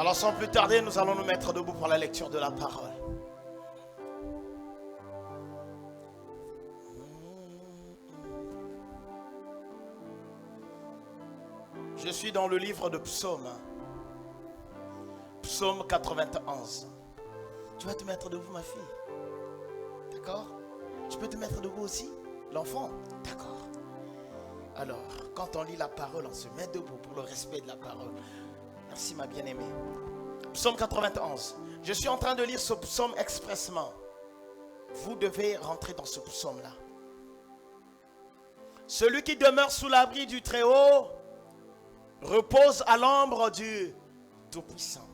Alors sans plus tarder, nous allons nous mettre debout pour la lecture de la parole. Je suis dans le livre de Psaume. Psaume 91. Tu vas te mettre debout, ma fille. D'accord? Tu peux te mettre debout aussi, l'enfant? D'accord. Alors, quand on lit la parole, on se met debout pour le respect de la parole. Merci, ma bien-aimée. Psaume 91. Je suis en train de lire ce psaume expressement. Vous devez rentrer dans ce psaume-là. Celui qui demeure sous l'abri du Très-Haut repose à l'ombre du Tout-Puissant.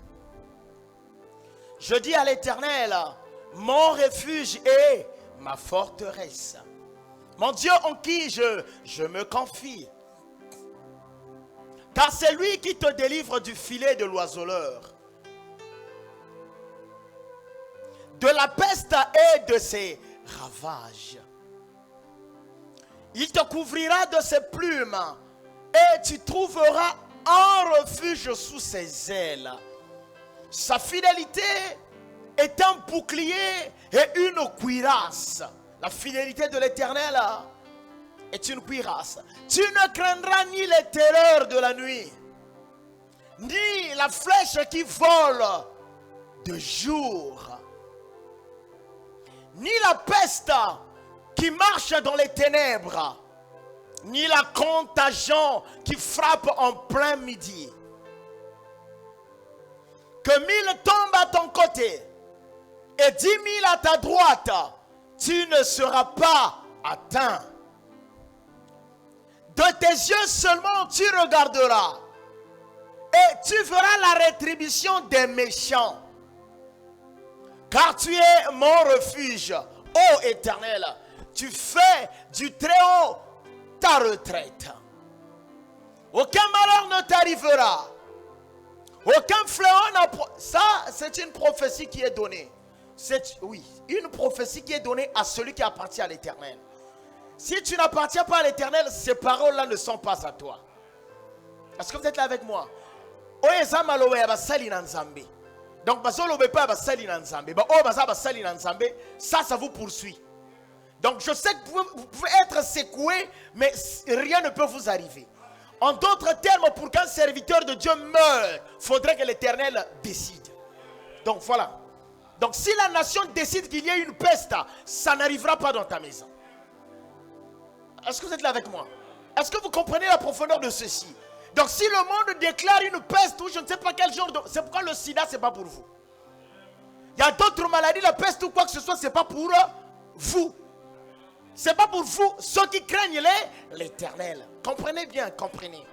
Je dis à l'Éternel, mon refuge et ma forteresse, mon Dieu en qui je me confie. Car c'est lui qui te délivre du filet de l'oiseleur, de la peste et de ses ravages. Il te couvrira de ses plumes et tu trouveras un refuge sous ses ailes. Sa fidélité est un bouclier et une cuirasse. La fidélité de l'Éternel est une cuirasse. Tu ne craindras ni les terreurs de la nuit, ni la flèche qui vole de jour, ni la peste qui marche dans les ténèbres, ni la contagion qui frappe en plein midi. Que 1000 tombent à ton côté et 10 000 à ta droite, tu ne seras pas atteint. De tes yeux seulement tu regarderas et tu verras la rétribution des méchants. Car tu es mon refuge, ô Éternel. Tu fais du Très-Haut ta retraite. Aucun malheur ne t'arrivera. Aucun fléau. Ça, c'est une prophétie qui est donnée. Oui, une prophétie qui est donnée à celui qui appartient à l'Éternel. Si tu n'appartiens pas à l'Éternel, ces paroles-là ne sont pas à toi. Est-ce que vous êtes là avec moi? Donc, ça vous poursuit. Donc, je sais que vous pouvez être secoué, mais rien ne peut vous arriver. En d'autres termes, pour qu'un serviteur de Dieu meure, il faudrait que l'Éternel décide. Donc, voilà. Donc, si la nation décide qu'il y ait une peste, ça n'arrivera pas dans ta maison. Est-ce que vous êtes là avec moi? Est-ce que vous comprenez la profondeur de ceci? Donc, si le monde déclare une peste ou je ne sais pas quel genre de... C'est pourquoi le sida, ce n'est pas pour vous. Il y a d'autres maladies, la peste ou quoi que ce soit, ce n'est pas pour vous. Ce n'est pas pour vous, ceux qui craignent l'Éternel. Comprenez bien, comprenez.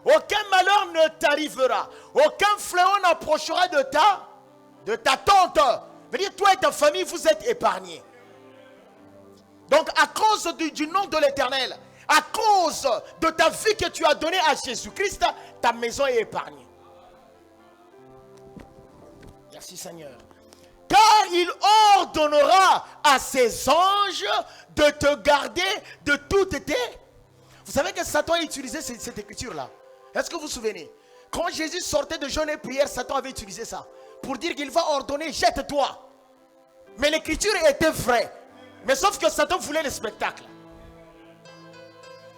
Aucun malheur ne t'arrivera. Aucun fléau n'approchera de ta tente. Je veux dire, toi et ta famille, vous êtes épargnés. Donc, à cause du nom de l'Éternel, à cause de ta vie que tu as donnée à Jésus-Christ, ta maison est épargnée. Merci Seigneur. Car il ordonnera à ses anges de te garder de toutes tes... Vous savez que Satan a utilisé cette écriture-là. Est-ce que vous vous souvenez? Quand Jésus sortait de jeûne et prière, Satan avait utilisé ça. Pour dire qu'il va ordonner, jette-toi. Mais l'écriture était vraie. Mais sauf que Satan voulait le spectacle.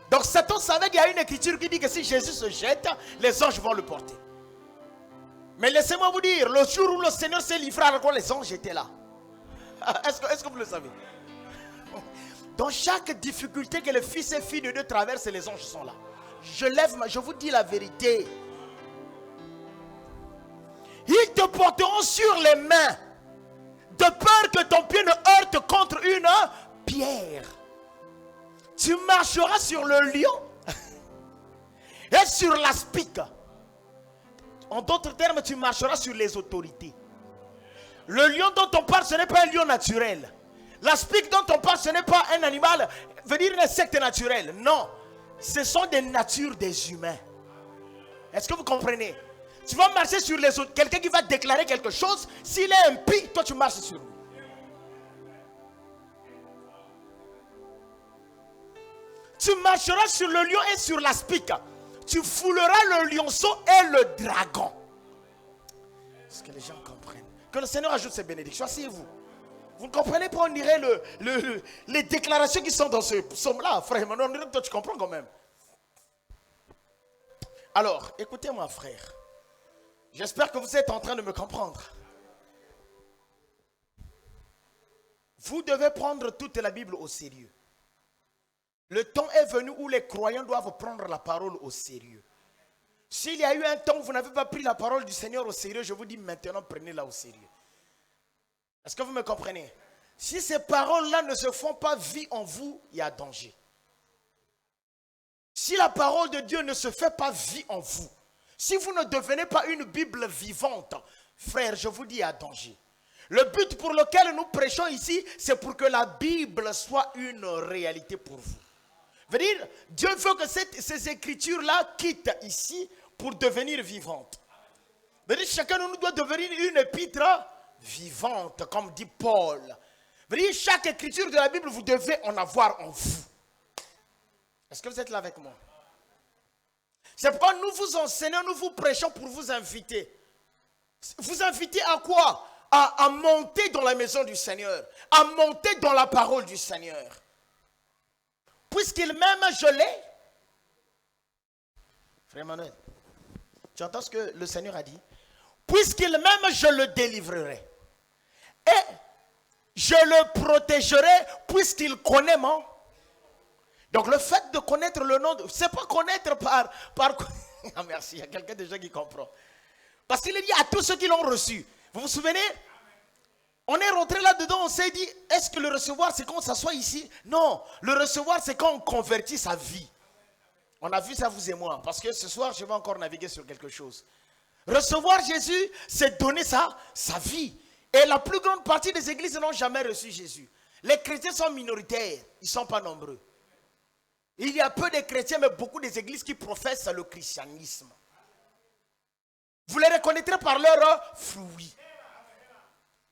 Donc Satan savait qu'il y a une écriture qui dit que si Jésus se jette, les anges vont le porter. Mais laissez-moi vous dire, le jour où le Seigneur s'est livré à quoi les anges étaient là. Est-ce que vous le savez? Dans chaque difficulté que les fils et filles de Dieu traversent, les anges sont là. Je vous dis la vérité. Ils te porteront sur les mains, de peur que ton pied ne heurte contre une pierre. Tu marcheras sur le lion et sur l'aspic. En d'autres termes, tu marcheras sur les autorités. Le lion dont on parle, ce n'est pas un lion naturel. L'aspic dont on parle, ce n'est pas un animal, veut dire un insecte naturel. Non, ce sont des natures des humains. Est-ce que vous comprenez? Tu vas marcher sur les autres. Quelqu'un qui va déclarer quelque chose, s'il est impie, toi tu marches sur lui. Tu marcheras sur le lion et sur l'aspic. Tu fouleras le lionceau et le dragon. Est-ce que les gens comprennent? Que le Seigneur ajoute ses bénédictions. Asseyez-vous. Vous ne comprenez pas, on dirait les déclarations qui sont dans ce psaume-là, frère. Mais non, toi tu comprends quand même. Alors, écoutez-moi, frère. J'espère que vous êtes en train de me comprendre. Vous devez prendre toute la Bible au sérieux. Le temps est venu où les croyants doivent prendre la parole au sérieux. S'il y a eu un temps où vous n'avez pas pris la parole du Seigneur au sérieux, je vous dis maintenant, prenez-la au sérieux. Est-ce que vous me comprenez? Si ces paroles-là ne se font pas vie en vous, il y a danger. Si la parole de Dieu ne se fait pas vie en vous, si vous ne devenez pas une Bible vivante, frère, je vous dis, il y a danger. Le but pour lequel nous prêchons ici, c'est pour que la Bible soit une réalité pour vous. Veut dire, Dieu veut que ces écritures-là quittent ici pour devenir vivantes. Veut dire, chacun de nous doit devenir une épître vivante, comme dit Paul. Veut dire, chaque écriture de la Bible, vous devez en avoir en vous. Est-ce que vous êtes là avec moi? C'est pourquoi nous vous enseignons, nous vous prêchons pour vous inviter. Vous inviter à quoi? À monter dans la maison du Seigneur, à monter dans la parole du Seigneur. Puisqu'il m'aime, je l'ai. Frère Emmanuel, tu entends ce que le Seigneur a dit? Puisqu'il m'aime, je le délivrerai. Et je le protégerai puisqu'il connaît mon. Donc le fait de connaître le nom, c'est pas connaître par ah, merci, il y a quelqu'un déjà qui comprend. Parce qu'il est dit à tous ceux qui l'ont reçu. Vous vous souvenez? On est rentré là-dedans, on s'est dit, est-ce que le recevoir, c'est quand on s'assoit ici? Non, le recevoir, c'est quand on convertit sa vie. On a vu ça, vous et moi, parce que ce soir, je vais encore naviguer sur quelque chose. Recevoir Jésus, c'est donner sa vie. Et la plus grande partie des églises n'ont jamais reçu Jésus. Les chrétiens sont minoritaires, ils ne sont pas nombreux. Il y a peu de chrétiens, mais beaucoup des églises qui professent le christianisme. Vous les reconnaîtrez par leurs fruits.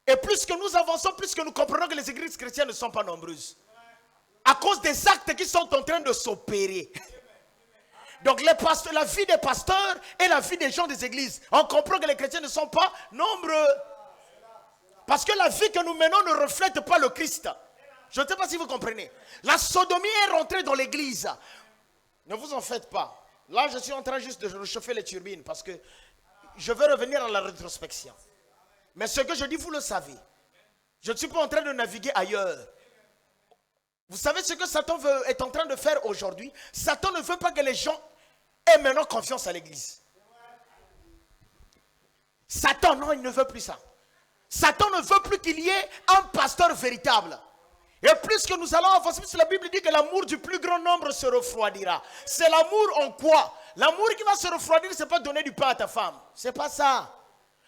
Et plus que nous avançons, plus que nous comprenons que les églises chrétiennes ne sont pas nombreuses. À cause des actes qui sont en train de s'opérer. Donc la vie des pasteurs et la vie des gens des églises. On comprend que les chrétiens ne sont pas nombreux. Parce que la vie que nous menons ne reflète pas le Christ. Je ne sais pas si vous comprenez. La sodomie est rentrée dans l'église. Ne vous en faites pas. Là, je suis en train juste de réchauffer les turbines parce que je veux revenir à la rétrospection. Mais ce que je dis, vous le savez. Je ne suis pas en train de naviguer ailleurs. Vous savez ce que Satan est en train de faire aujourd'hui? Satan ne veut pas que les gens aient maintenant confiance à l'église. Satan, non, il ne veut plus ça. Satan ne veut plus qu'il y ait un pasteur véritable. Et plus que nous allons avancer, la Bible dit que l'amour du plus grand nombre se refroidira. C'est l'amour en quoi? L'amour qui va se refroidir, ce n'est pas donner du pain à ta femme. Ce n'est pas ça.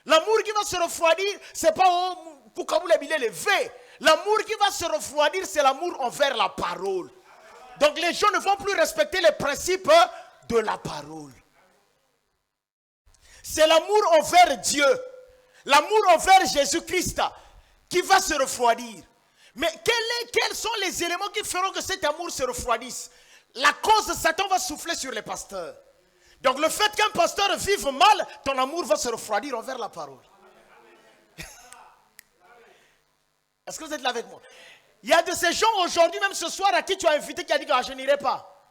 L'amour qui va se refroidir, ce n'est pas pour que vous les lever. L'amour qui va se refroidir, c'est l'amour envers la parole. Donc les gens ne vont plus respecter les principes de la parole. C'est l'amour envers Dieu. L'amour envers Jésus-Christ qui va se refroidir. Mais quels sont les éléments qui feront que cet amour se refroidisse? La cause, Satan va souffler sur les pasteurs. Donc le fait qu'un pasteur vive mal, ton amour va se refroidir envers la parole. Est-ce que vous êtes là avec moi? Il y a de ces gens aujourd'hui, même ce soir, à qui tu as invité, qui a dit que je n'irai pas.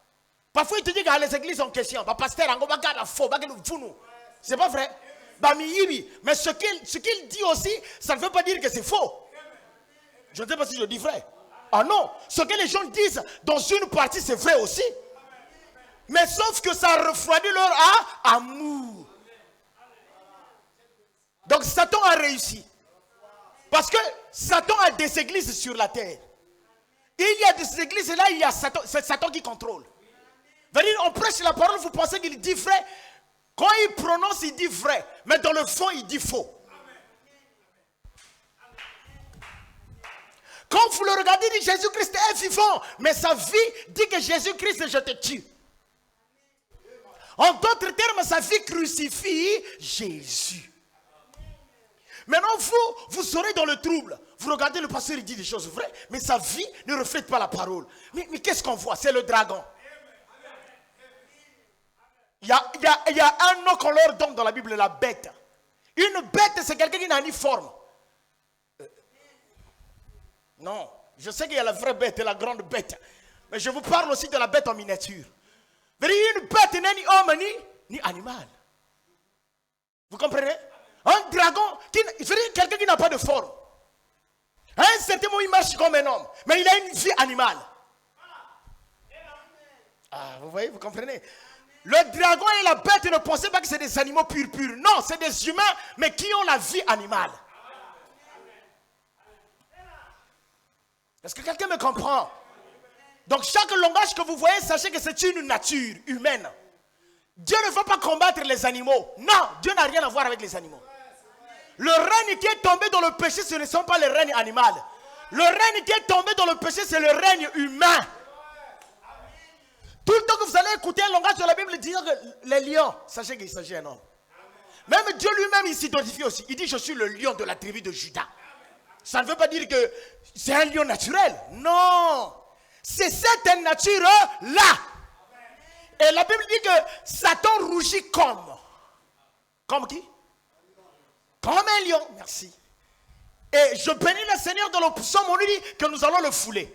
Parfois, il te dit que les églises en question, pasteur, c'est pas vrai. Mais ce qu'il dit aussi, ça ne veut pas dire que c'est faux. Je ne sais pas si je dis vrai. Ah non, ce que les gens disent dans une partie, c'est vrai aussi. Mais sauf que ça refroidit leur amour. Donc Satan a réussi. Parce que Satan a des églises sur la terre. Et il y a des églises et là, il y a Satan. C'est Satan qui contrôle. On prêche la parole, vous pensez qu'il dit vrai. Quand il prononce, il dit vrai. Mais dans le fond, il dit faux. Quand vous le regardez, il dit Jésus-Christ est vivant. Mais sa vie dit que Jésus-Christ, je te tue. En d'autres termes, sa vie crucifie Jésus. Maintenant, vous serez dans le trouble. Vous regardez le pasteur, il dit des choses vraies, mais sa vie ne reflète pas la parole. Mais qu'est-ce qu'on voit? C'est le dragon. Il y a un nom qu'on leur donne dans la Bible, la bête. Une bête, c'est quelqu'un qui n'a ni forme. Non, je sais qu'il y a la vraie bête et la grande bête. Mais je vous parle aussi de la bête en miniature. Une bête n'est ni homme ni animal. Vous comprenez? Un dragon, quelqu'un qui n'a pas de forme. À un certain moment, il marche comme un homme. Mais il a une vie animale. Ah, vous voyez, vous comprenez? Le dragon et la bête ne pensez pas que c'est des animaux purs. Non, c'est des humains, mais qui ont la vie animale. Est-ce que quelqu'un me comprend? Donc chaque langage que vous voyez, sachez que c'est une nature humaine. Dieu ne veut pas combattre les animaux. Non, Dieu n'a rien à voir avec les animaux. Le règne qui est tombé dans le péché, ce ne sont pas les règnes animaux. Le règne qui est tombé dans le péché, c'est le règne humain. Tout le temps que vous allez écouter un langage de la Bible dire que les lions, sachez qu'il s'agit d'un homme. Même Dieu lui-même, il s'identifie aussi. Il dit, je suis le lion de la tribu de Juda. Ça ne veut pas dire que c'est un lion naturel. Non. C'est cette nature-là. Et la Bible dit que Satan rougit comme. Comme qui? Comme un lion. Merci. Et je bénis le Seigneur dans le psaume, on lui dit que nous allons le fouler.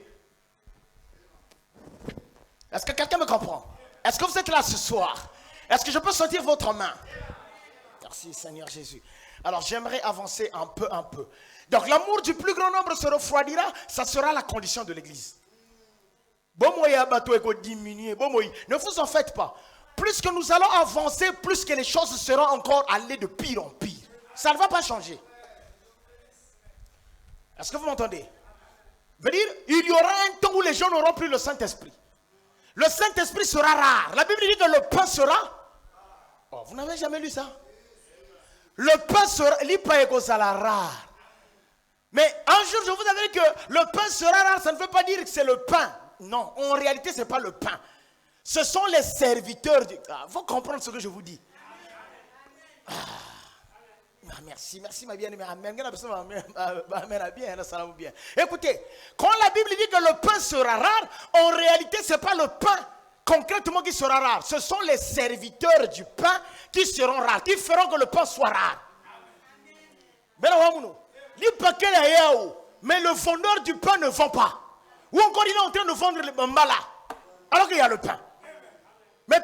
Est-ce que quelqu'un me comprend? Est-ce que vous êtes là ce soir? Est-ce que je peux sentir votre main? Merci Seigneur Jésus. Alors j'aimerais avancer un peu. Donc l'amour du plus grand nombre se refroidira, ça sera la condition de l'église. Ne vous en faites pas. Plus que nous allons avancer, plus que les choses seront encore allées de pire en pire. Ça ne va pas changer. Est-ce que vous m'entendez? Veut dire, il y aura un temps où les gens n'auront plus le Saint-Esprit. Le Saint-Esprit sera rare. La Bible dit que le pain sera... Oh, vous n'avez jamais lu ça? Le pain sera... rare. Mais un jour, je vous avais dit que le pain sera rare. Ça ne veut pas dire que c'est le pain. Non, en réalité, ce n'est pas le pain. Ce sont les serviteurs. Il faut comprendre ce que je vous dis. Merci ma bien-aimée. Amen. Écoutez, quand la Bible dit que le pain sera rare, en réalité, ce n'est pas le pain concrètement qui sera rare. Ce sont les serviteurs du pain qui seront rares, qui feront que le pain soit rare. Mais le vendeur du pain ne vend pas. Ou encore il est en train de vendre le mambala. Alors qu'il y a le pain. Mais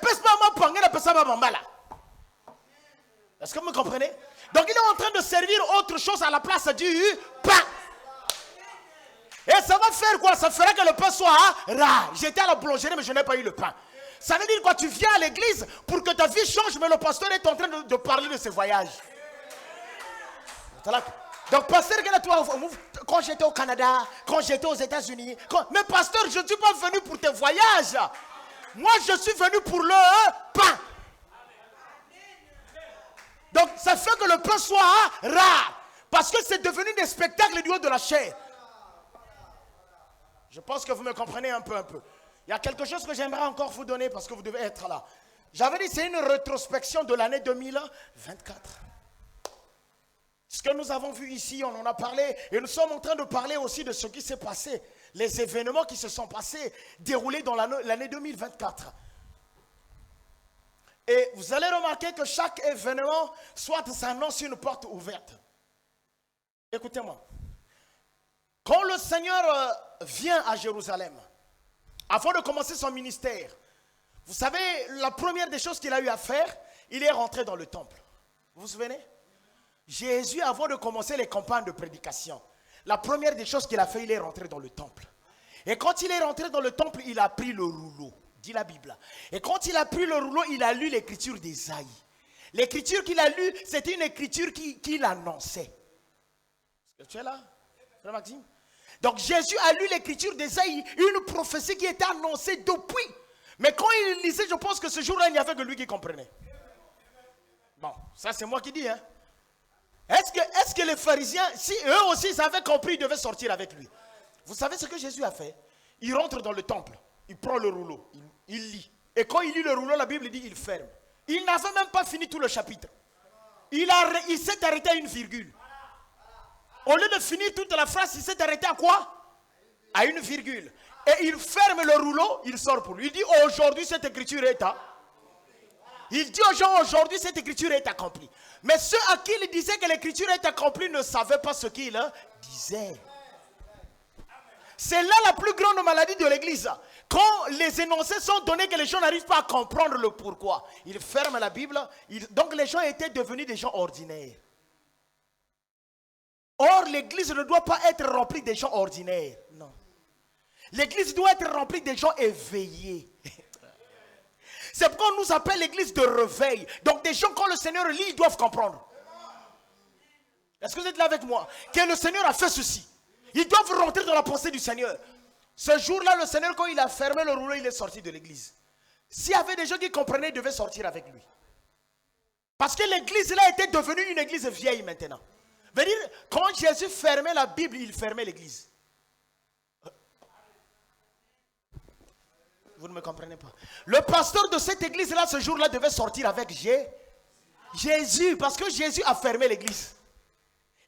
est-ce que vous me comprenez? Donc il est en train de servir autre chose à la place du pain. Et ça va faire quoi? Ça fera que le pain soit rare. J'étais à la boulangerie mais je n'ai pas eu le pain. Ça veut dire quoi? Tu viens à l'église pour que ta vie change, mais le pasteur est en train de parler de ses voyages. Donc pasteur, quand j'étais au Canada, quand j'étais aux États-Unis, mais pasteur, je ne suis pas venu pour tes voyages. Moi je suis venu pour le pain. Donc ça fait que le pain soit rare. Parce que c'est devenu des spectacles du haut de la chair. Je pense que vous me comprenez un peu. Il y a quelque chose que j'aimerais encore vous donner parce que vous devez être là. J'avais dit c'est une rétrospection de l'année 2024. Ce que nous avons vu ici, on en a parlé. Et nous sommes en train de parler aussi de ce qui s'est passé. Les événements qui se sont passés, déroulés dans l'année 2024. Et vous allez remarquer que chaque événement, soit s'annonce une porte ouverte. Écoutez-moi. Quand le Seigneur vient à Jérusalem, avant de commencer son ministère, vous savez, la première des choses qu'il a eu à faire, il est rentré dans le temple. Vous vous souvenez? Jésus, avant de commencer les campagnes de prédication, la première des choses qu'il a fait, il est rentré dans le temple. Et quand il est rentré dans le temple, il a pris le rouleau, dit la Bible. Et quand il a pris le rouleau, il a lu l'écriture d'Ésaïe. L'écriture qu'il a lue, c'était une écriture qu'il annonçait. Est-ce que tu es là, frère Maxime? Donc Jésus a lu l'écriture d'Ésaïe, une prophétie qui était annoncée depuis. Mais quand il lisait, je pense que ce jour-là, il n'y avait que lui qui comprenait. Bon, ça c'est moi qui dis, hein. Est-ce que les pharisiens, si eux aussi ils avaient compris, ils devaient sortir avec lui? Vous savez ce que Jésus a fait? Il rentre dans le temple, il prend le rouleau, il lit. Et quand il lit le rouleau, la Bible dit il ferme. Il n'avait même pas fini tout le chapitre. Il s'est arrêté à une virgule. Au lieu de finir toute la phrase, il s'est arrêté à quoi? À une virgule. Et il ferme le rouleau, il sort pour lui. Il dit aujourd'hui cette écriture est à. Il dit aux gens aujourd'hui, cette écriture est accomplie. Mais ceux à qui il disait que l'écriture est accomplie ne savaient pas ce qu'il disait. C'est là la plus grande maladie de l'église. Quand les énoncés sont donnés que les gens n'arrivent pas à comprendre le pourquoi. Ils ferment la Bible. Donc les gens étaient devenus des gens ordinaires. Or, l'église ne doit pas être remplie des gens ordinaires. Non. L'église doit être remplie des gens éveillés. C'est pourquoi on nous appelle l'église de réveil. Donc des gens, quand le Seigneur lit, ils doivent comprendre. Est-ce que vous êtes là avec moi? Que le Seigneur a fait ceci. Ils doivent rentrer dans la pensée du Seigneur. Ce jour-là, le Seigneur, quand il a fermé le rouleau, il est sorti de l'église. S'il y avait des gens qui comprenaient, ils devaient sortir avec lui. Parce que l'église là était devenue une église vieille maintenant. Veut dire, quand Jésus fermait la Bible, il fermait l'église. Vous ne me comprenez pas. Le pasteur de cette église-là, ce jour-là, devait sortir avec Jésus. Parce que Jésus a fermé l'église.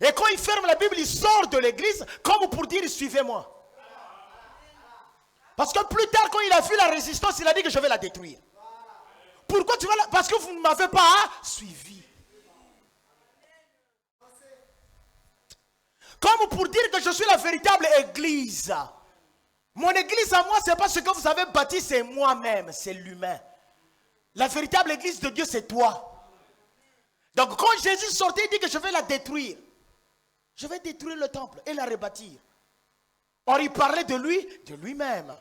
Et quand il ferme la Bible, il sort de l'église comme pour dire, suivez-moi. Parce que plus tard, quand il a vu la résistance, il a dit que je vais la détruire. Pourquoi tu vas la... Parce que vous ne m'avez pas suivi. Comme pour dire que je suis la véritable église. Mon église à moi, ce n'est pas ce que vous avez bâti, c'est moi-même, c'est l'humain. La véritable église de Dieu, c'est toi. Donc quand Jésus sortait, il dit que je vais la détruire. Je vais détruire le temple et la rebâtir. Or, il parlait de lui, de lui-même.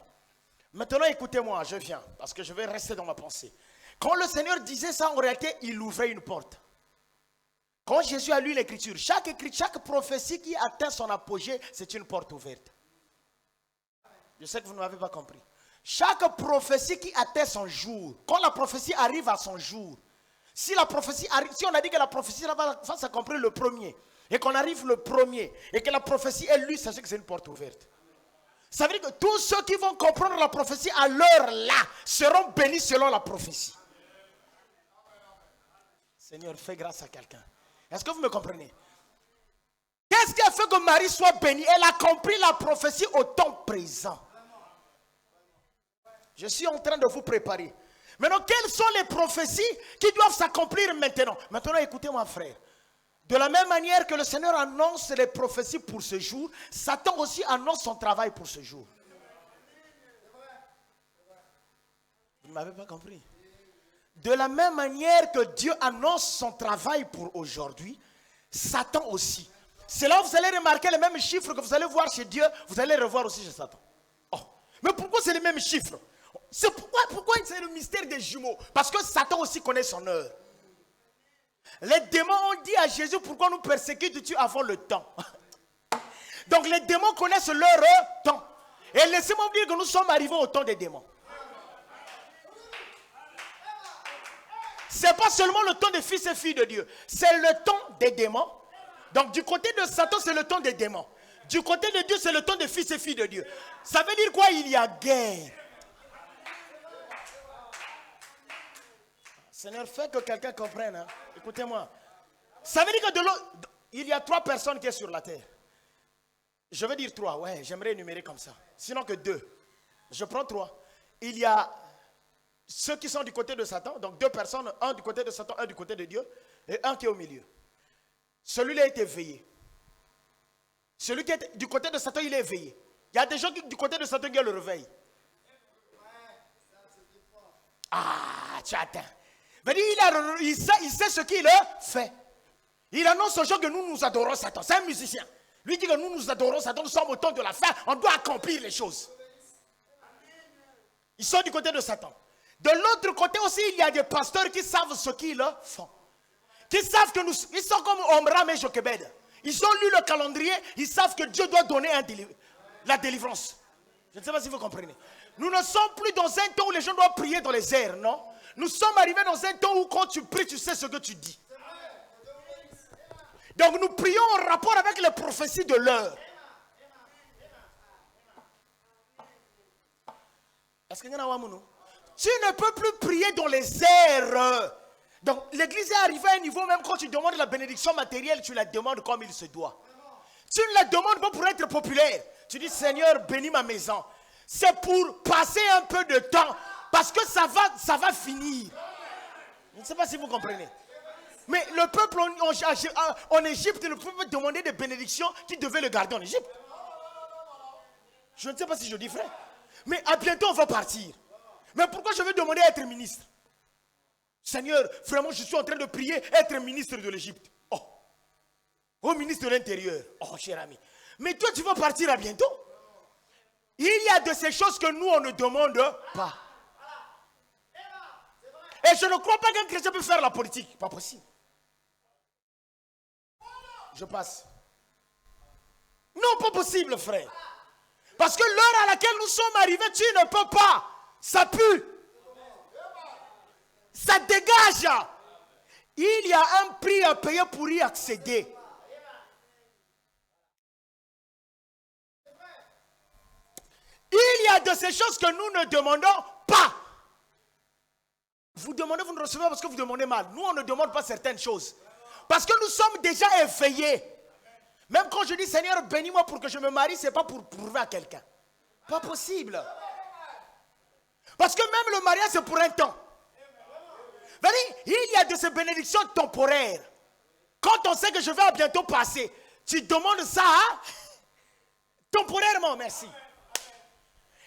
Maintenant, écoutez-moi, je viens, parce que je vais rester dans ma pensée. Quand le Seigneur disait ça, en réalité, il ouvrait une porte. Quand Jésus a lu l'écriture, chaque prophétie qui atteint son apogée, c'est une porte ouverte. Je sais que vous ne m'avez pas compris. Chaque prophétie qui atteint son jour, quand la prophétie arrive à son jour, si la prophétie arrive, si on a dit que la prophétie va s'accomplir le premier, et qu'on arrive le premier, et que la prophétie est lue, sachez que c'est une porte ouverte. Ça veut dire que tous ceux qui vont comprendre la prophétie à l'heure là, seront bénis selon la prophétie. Seigneur, fais grâce à quelqu'un. Est-ce que vous me comprenez? Qu'est-ce qui a fait que Marie soit bénie? Elle a compris la prophétie au temps présent. Je suis en train de vous préparer. Maintenant, quelles sont les prophéties qui doivent s'accomplir maintenant? Maintenant, écoutez-moi, frère. De la même manière que le Seigneur annonce les prophéties pour ce jour, Satan aussi annonce son travail pour ce jour. Vous ne m'avez pas compris? De la même manière que Dieu annonce son travail pour aujourd'hui, Satan aussi. C'est là où vous allez remarquer les mêmes chiffres que vous allez voir chez Dieu, vous allez revoir aussi chez Satan. Oh. Mais pourquoi c'est les mêmes chiffres? C'est pourquoi c'est le mystère des jumeaux? Parce que Satan aussi connaît son heure. Les démons ont dit à Jésus, pourquoi nous persécutes-tu avant le temps? Donc les démons connaissent leur temps. Et laissez-moi vous dire que nous sommes arrivés au temps des démons. Ce n'est pas seulement le temps des fils et filles de Dieu. C'est le temps des démons. Donc du côté de Satan, c'est le temps des démons. Du côté de Dieu, c'est le temps des fils et filles de Dieu. Ça veut dire quoi? Il y a guerre. Seigneur, fais que quelqu'un comprenne. Hein? Écoutez-moi. Ça veut dire que de l'autre, il y a 3 personnes qui sont sur la terre. Je veux dire 3, ouais, j'aimerais énumérer comme ça. Sinon que 2. Je prends 3. Il y a ceux qui sont du côté de Satan, donc 2 personnes, un du côté de Satan, un du côté de Dieu, et un qui est au milieu. Celui-là est éveillé. Celui qui est du côté de Satan, il est éveillé. Il y a des gens qui, du côté de Satan qui ont le réveil. Ah, tu attends. Il sait ce qu'il fait. Il annonce aux gens que nous adorons Satan. C'est un musicien. Lui dit que nous adorons Satan. Nous sommes au temps de la fin. On doit accomplir les choses. Ils sont du côté de Satan. De l'autre côté aussi, il y a des pasteurs qui savent ce qu'ils font. Qui savent que ils sont comme Omram et Jochebed. Ils ont lu le calendrier. Ils savent que Dieu doit donner la délivrance. Je ne sais pas si vous comprenez. Nous ne sommes plus dans un temps où les gens doivent prier dans les airs, non? Nous sommes arrivés dans un temps où quand tu pries, tu sais ce que tu dis. Donc nous prions en rapport avec les prophéties de l'heure. Est-ce que tu ne peux plus prier dans les airs. Donc l'église est arrivée à un niveau, même quand tu demandes la bénédiction matérielle, tu la demandes comme il se doit. Tu ne la demandes pas pour être populaire. Tu dis, Seigneur, bénis ma maison. C'est pour passer un peu de temps. Parce que ça va finir. Je ne sais pas si vous comprenez. Mais le peuple en Égypte, le peuple demandait des bénédictions qui devaient le garder en Égypte. Je ne sais pas si je dis frère. Mais à bientôt on va partir. Mais pourquoi je veux demander à être ministre? Seigneur, vraiment je suis en train de prier, être ministre de l'Égypte. Oh, ministre de l'Intérieur. Oh, cher ami. Mais toi tu vas partir à bientôt. Il y a de ces choses que nous on ne demande pas. Et je ne crois pas qu'un chrétien peut faire la politique. Pas possible. Je passe. Non, pas possible, frère. Parce que l'heure à laquelle nous sommes arrivés, tu ne peux pas. Ça pue. Ça dégage. Il y a un prix à payer pour y accéder. Il y a de ces choses que nous ne demandons pas. Vous demandez, vous ne recevez pas parce que vous demandez mal. Nous, on ne demande pas certaines choses. Parce que nous sommes déjà éveillés. Même quand je dis, Seigneur, bénis-moi pour que je me marie, ce n'est pas pour prouver à quelqu'un. Pas possible. Parce que même le mariage, c'est pour un temps. Il y a de ces bénédictions temporaires. Quand on sait que je vais bientôt passer, tu demandes ça temporairement, merci.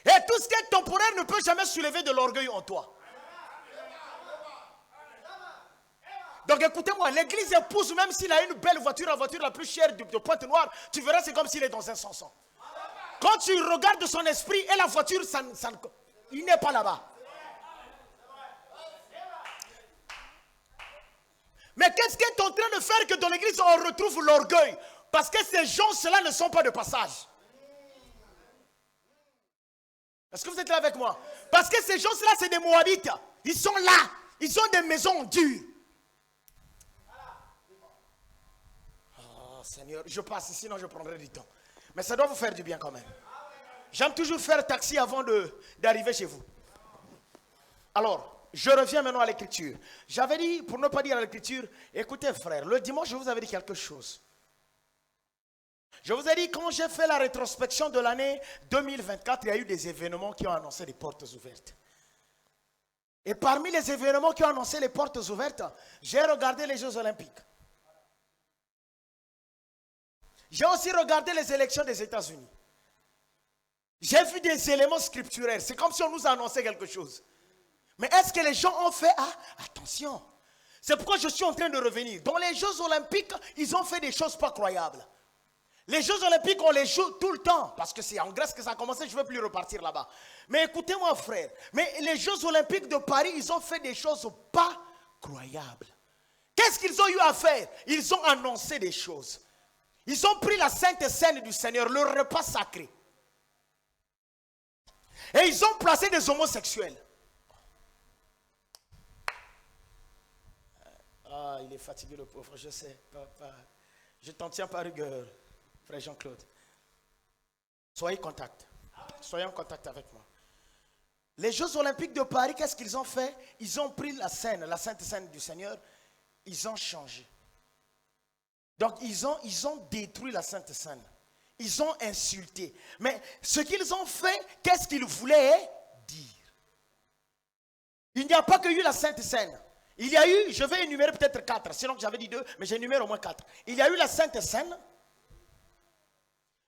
Et tout ce qui est temporaire ne peut jamais soulever de l'orgueil en toi. Donc écoutez-moi, l'église épouse, même s'il a une belle voiture, la voiture la plus chère de Pointe-Noire, tu verras, c'est comme s'il est dans un 500. Quand tu regardes son esprit et la voiture, il n'est pas là-bas. Mais qu'est-ce qui est en train de faire que dans l'église on retrouve l'orgueil? Parce que ces gens-là ne sont pas de passage. Est-ce que vous êtes là avec moi? Parce que ces gens-là, c'est des Moabites. Ils sont là. Ils ont des maisons dures. Oh Seigneur, je passe, sinon je prendrai du temps. Mais ça doit vous faire du bien quand même. J'aime toujours faire taxi avant d'arriver chez vous. Alors, je reviens maintenant à l'écriture. J'avais dit, pour ne pas dire à l'écriture, écoutez frère, le dimanche je vous avais dit quelque chose. Je vous ai dit, quand j'ai fait la rétrospection de l'année 2024, il y a eu des événements qui ont annoncé des portes ouvertes. Et parmi les événements qui ont annoncé les portes ouvertes, j'ai regardé les Jeux Olympiques. J'ai aussi regardé les élections des États-Unis. J'ai vu des éléments scripturaires. C'est comme si on nous annonçait quelque chose. Mais est-ce que les gens ont fait attention? C'est pourquoi je suis en train de revenir. Dans les Jeux Olympiques, ils ont fait des choses pas croyables. Les Jeux Olympiques, on les joue tout le temps. Parce que c'est en Grèce que ça a commencé, je ne veux plus repartir là-bas. Mais écoutez-moi, frère. Mais les Jeux Olympiques de Paris, ils ont fait des choses pas croyables. Qu'est-ce qu'ils ont eu à faire? Ils ont annoncé des choses. Ils ont pris la sainte scène du Seigneur, le repas sacré. Et ils ont placé des homosexuels. Ah, il est fatigué le pauvre, je sais. Papa. Je t'en tiens par rigueur, frère Jean-Claude. Soyez en contact avec moi. Les Jeux Olympiques de Paris, qu'est-ce qu'ils ont fait? Ils ont pris la scène, la sainte scène du Seigneur, ils ont changé. Donc ils ont détruit la sainte scène. Ils ont insulté. Mais ce qu'ils ont fait, qu'est-ce qu'ils voulaient dire? Il n'y a pas que eu la sainte scène. Il y a eu, je vais énumérer peut-être 4, sinon j'avais dit 2, mais j'énumère au moins 4. Il y a eu la sainte scène.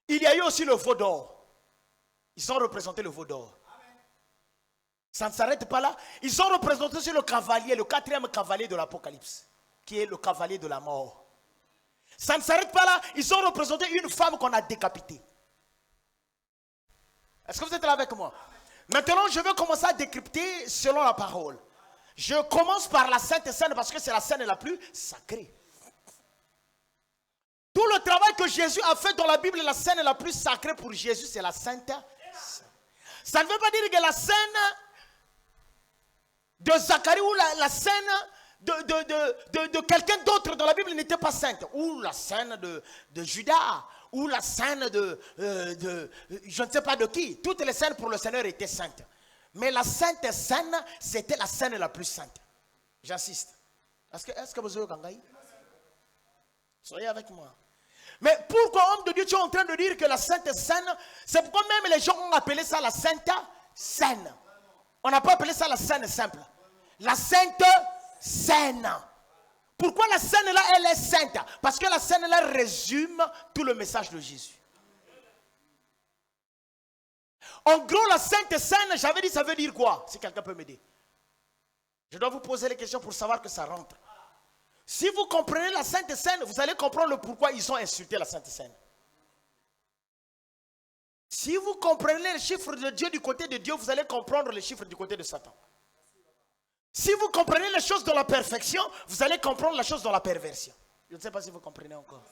Il y a eu aussi le veau d'or. Ils ont représenté le veau d'or. Ça ne s'arrête pas là. Ils ont représenté aussi le cavalier, le 4e cavalier de l'Apocalypse, qui est le cavalier de la mort. Ça ne s'arrête pas là. Ils ont représenté une femme qu'on a décapitée. Est-ce que vous êtes là avec moi? Maintenant, je vais commencer à décrypter selon la parole. Je commence par la Sainte Seine parce que c'est la scène la plus sacrée. Tout le travail que Jésus a fait dans la Bible, la scène la plus sacrée pour Jésus, c'est la Sainte Seine. Ça ne veut pas dire que la scène de Zacharie ou la scène de quelqu'un d'autre dans la Bible n'était pas sainte. Ou la scène de Judas, ou la scène de je ne sais pas de qui. Toutes les scènes pour le Seigneur étaient saintes. Mais la sainte scène, c'était la scène la plus sainte. J'insiste. Est-ce que vous avez Gangaï? Soyez avec moi. Mais pourquoi, homme de Dieu, tu es en train de dire que la sainte scène, c'est pourquoi même les gens ont appelé ça la sainte scène. On n'a pas appelé ça la scène simple. La sainte saine. Pourquoi la scène là, elle est sainte? Parce que la scène là résume tout le message de Jésus. En gros, la Sainte Seine, j'avais dit, ça veut dire quoi? Si quelqu'un peut m'aider. Je dois vous poser les questions pour savoir que ça rentre. Si vous comprenez la Sainte Seine, vous allez comprendre le pourquoi ils ont insulté la Sainte Seine. Si vous comprenez les chiffres de Dieu du côté de Dieu, vous allez comprendre les chiffres du côté de Satan. Si vous comprenez les choses dans la perfection, vous allez comprendre la chose dans la perversion. Je ne sais pas si vous comprenez encore.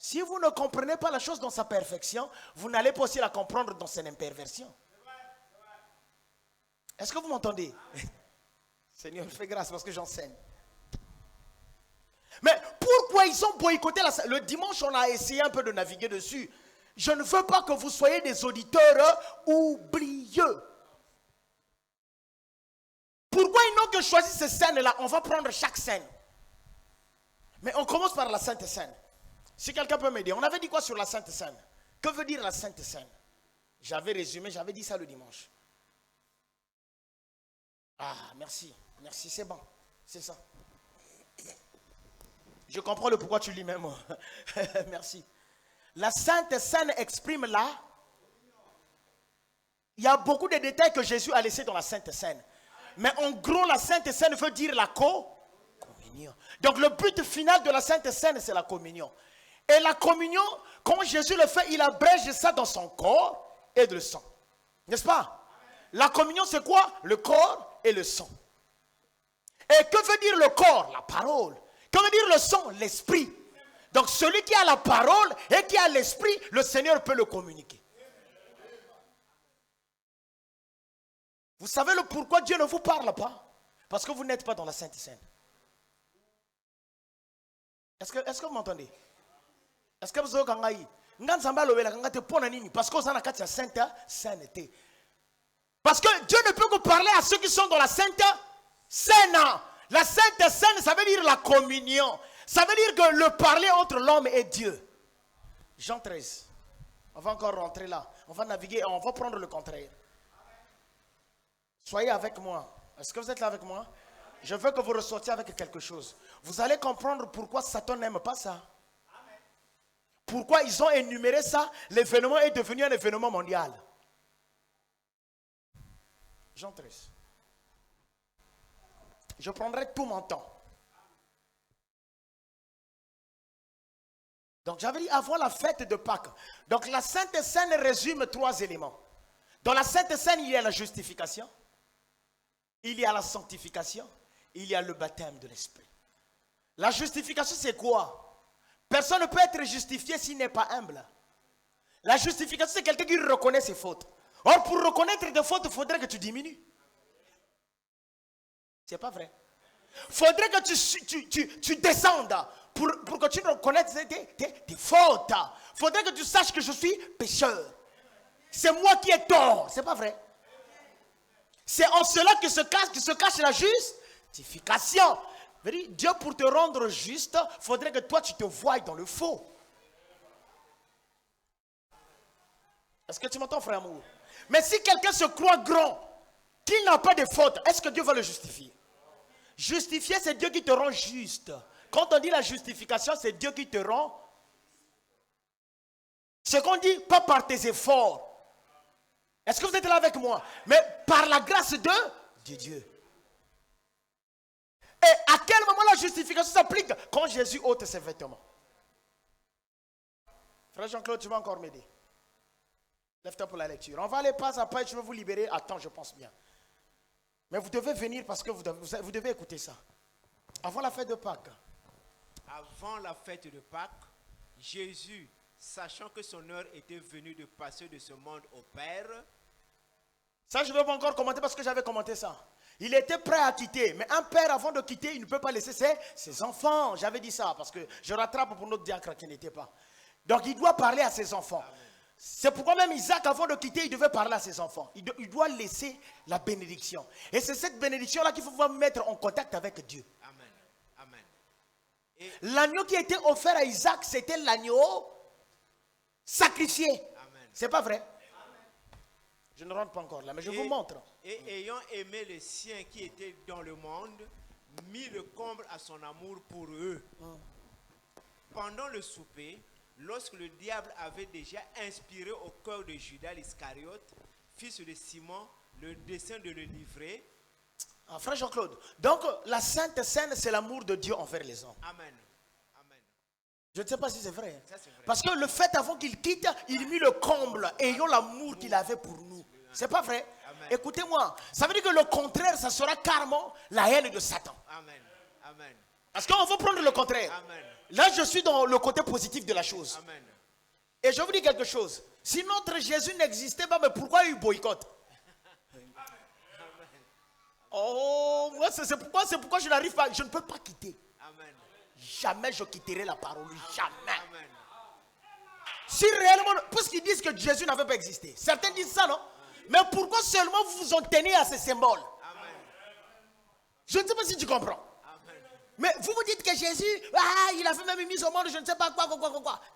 Si vous ne comprenez pas la chose dans sa perfection, vous n'allez pas aussi la comprendre dans son imperversion. Est-ce que vous m'entendez? Seigneur, fais grâce parce que j'enseigne. Mais pourquoi ils ont boycotté le dimanche, on a essayé un peu de naviguer dessus. Je ne veux pas que vous soyez des auditeurs oublieux. Pourquoi ils n'ont que choisi ces scènes-là? On va prendre chaque scène. Mais on commence par la Sainte Seine. Si quelqu'un peut m'aider, on avait dit quoi sur la Sainte Seine? Que veut dire la Sainte Seine? J'avais résumé, j'avais dit ça le dimanche. Ah, merci. Merci, c'est bon. C'est ça. Je comprends le pourquoi tu lis même. Merci. La Sainte Seine exprime là. Il y a beaucoup de détails que Jésus a laissés dans la Sainte Seine. Mais en gros, la Sainte Seine veut dire la communion. Donc le but final de la Sainte Seine, c'est la communion. Et la communion, quand Jésus le fait, il abrège ça dans son corps et le sang. N'est-ce pas? La communion, c'est quoi? Le corps et le sang. Et que veut dire le corps? La parole. Que veut dire le sang? L'esprit. Donc celui qui a la parole et qui a l'esprit, le Seigneur peut le communiquer. Vous savez le pourquoi Dieu ne vous parle pas? Parce que vous n'êtes pas dans la Sainte Seine. Est-ce que vous m'entendez? Est-ce que vous avez compris? Parce que vous avez la sainteté. Parce que Dieu ne peut que parler à ceux qui sont dans la Sainte Seine. La Sainte Seine, ça veut dire la communion. Ça veut dire que le parler entre l'homme et Dieu. Jean 13. On va encore rentrer là. On va naviguer, on va prendre le contraire. Soyez avec moi. Est-ce que vous êtes là avec moi? Je veux que vous ressortiez avec quelque chose. Vous allez comprendre pourquoi Satan n'aime pas ça. Pourquoi ils ont énuméré ça? L'événement est devenu un événement mondial. Jean 13. Je prendrai tout mon temps. Donc j'avais dit avant la fête de Pâques. Donc la Sainte Seine résume 3 éléments. Dans la Sainte Seine, il y a la justification. Il y a la sanctification. Il y a le baptême de l'Esprit. La justification, c'est quoi? Personne ne peut être justifié s'il n'est pas humble. La justification, c'est quelqu'un qui reconnaît ses fautes. Or, pour reconnaître tes fautes, il faudrait que tu diminues. C'est pas vrai. Il faudrait que tu descendes pour que tu reconnaisses tes fautes. Il faudrait que tu saches que je suis pécheur. C'est moi qui ai tort. C'est pas vrai. C'est en cela que se cache la justification. Dieu, pour te rendre juste, il faudrait que toi tu te voies dans le faux. Est-ce que tu m'entends, frère amour? Mais si quelqu'un se croit grand, qu'il n'a pas de faute, est-ce que Dieu va le justifier? Justifier, c'est Dieu qui te rend juste. Quand on dit la justification, c'est Dieu qui te rend. Ce qu'on dit, pas par tes efforts. Est-ce que vous êtes là avec moi? Mais par la grâce de Dieu. Et à quel moment la justification s'applique? Quand Jésus ôte ses vêtements. Frère Jean-Claude, tu vas encore m'aider. Lève-toi pour la lecture. On va aller pas à pas et je vais vous libérer. Attends, je pense bien. Mais vous devez venir parce que vous devez écouter ça. Avant la fête de Pâques. Avant la fête de Pâques, Jésus, sachant que son heure était venue de passer de ce monde au Père. Ça, je ne vais pas encore commenter parce que j'avais commenté ça. Il était prêt à quitter. Mais un père, avant de quitter, il ne peut pas laisser ses enfants. J'avais dit ça parce que je rattrape pour notre diacre qui n'était pas. Donc, il doit parler à ses enfants. C'est pourquoi même Isaac, avant de quitter, il devait parler à ses enfants. Il doit laisser la bénédiction. Et c'est cette bénédiction-là qu'il faut pouvoir mettre en contact avec Dieu. Amen. Amen. L'agneau qui était offert à Isaac, c'était l'agneau sacrifié. C'est pas vrai? Je ne rentre pas encore là, mais je vous montre. Et ayant aimé les siens qui étaient dans le monde, mit le comble à son amour pour eux. Pendant le souper, lorsque le diable avait déjà inspiré au cœur de Judas l'Iscariote, fils de Simon, le dessein de le livrer. Ah, frère Jean-Claude, donc la Sainte Seine, c'est l'amour de Dieu envers les hommes. Amen. Amen. Je ne sais pas si c'est vrai. Ça, c'est vrai. Parce que le fait avant qu'il quitte, il mit le comble, ayant l'amour qu'il avait pour nous. C'est pas vrai? Amen. Écoutez-moi, ça veut dire que le contraire, ça sera carrément la haine de Satan. Amen. Amen. Parce qu'on va prendre le contraire. Amen. Là, je suis dans le côté positif de la chose. Amen. Et je vous dis quelque chose. Si notre Jésus n'existait pas, mais pourquoi il boycotte? Oh, moi, c'est pourquoi je n'arrive pas, je ne peux pas quitter. Amen. Jamais je quitterai la parole, jamais. Amen. Si réellement, puisqu'ils disent que Jésus n'avait pas existé, certains disent ça, non? Mais pourquoi seulement vous vous en tenez à ces symboles? Amen. Je ne sais pas si tu comprends. Amen. Mais vous vous dites que Jésus, il avait même mis au monde, je ne sais pas quoi.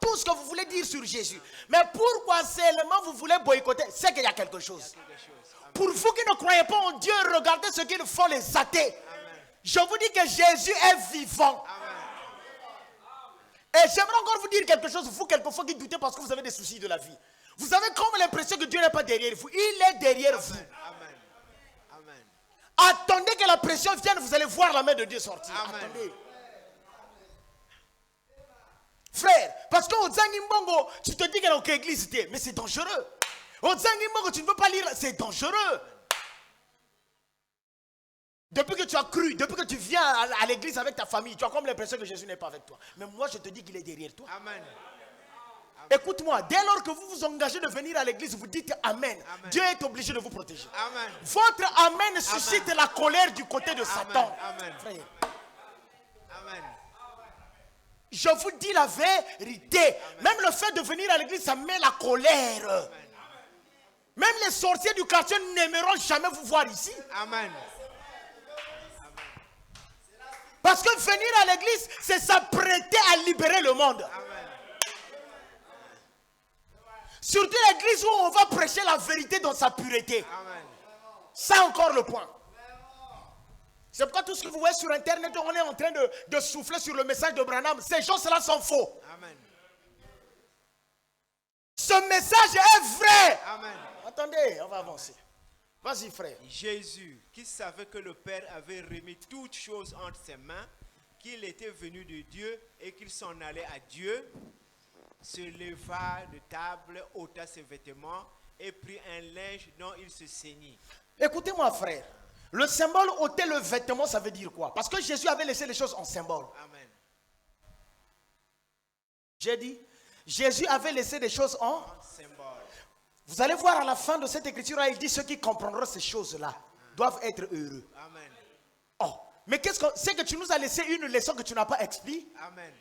Tout ce que vous voulez dire sur Jésus. Mais pourquoi seulement vous voulez boycotter? C'est qu'il y a quelque chose. Quelque chose. Amen. Pour vous qui ne croyez pas en Dieu, regardez ce qu'ils font les athées. Amen. Je vous dis que Jésus est vivant. Amen. Et j'aimerais encore vous dire quelque chose, vous quelquefois qui doutez parce que vous avez des soucis de la vie. Vous avez comme l'impression que Dieu n'est pas derrière vous. Il est derrière vous. Amen. Amen. Amen. Attendez que la pression vienne, vous allez voir la main de Dieu sortir. Amen. Attendez. Frère, parce qu'au Zangimbongo, tu te dis qu'il y a aucune église, mais c'est dangereux. Au Zangimbongo, tu ne veux pas lire, c'est dangereux. Depuis que tu as cru, depuis que tu viens à l'église avec ta famille, tu as comme l'impression que Jésus n'est pas avec toi. Mais moi, je te dis qu'il est derrière toi. Amen. Écoute-moi, dès lors que vous vous engagez de venir à l'église, vous dites Amen. Amen. Dieu est obligé de vous protéger. Amen. Votre Amen suscite la colère du côté de Satan. Amen. Frère, Amen. je vous dis la vérité. Même le fait de venir à l'église, ça met la colère. Même les sorciers du quartier n'aimeront jamais vous voir ici. Amen. Parce que venir à l'église, c'est s'apprêter à libérer le monde. Amen. Surtout l'église où on va prêcher la vérité dans sa pureté. Amen. Ça encore le point. C'est pourquoi tout ce que vous voyez sur internet, on est en train de souffler sur le message de Branham. Ces gens-là sont faux. Amen. Ce message est vrai. Amen. Attendez, on va avancer. Vas-y frère. Jésus, qui savait que le Père avait remis toutes choses entre ses mains, qu'il était venu de Dieu et qu'il s'en allait à Dieu, se leva de table, ôta ses vêtements et prit un linge dont il se ceignit. Écoutez-moi frère. Le symbole ôter le vêtement, ça veut dire quoi? Parce que Jésus avait laissé les choses en symbole. Amen. J'ai dit, Jésus avait laissé des choses en... En symbole. Vous allez voir à la fin de cette écriture, il dit ceux qui comprendront ces choses-là doivent être heureux. Amen. Oh, mais c'est que tu nous as laissé une leçon que tu n'as pas expliquée. Amen.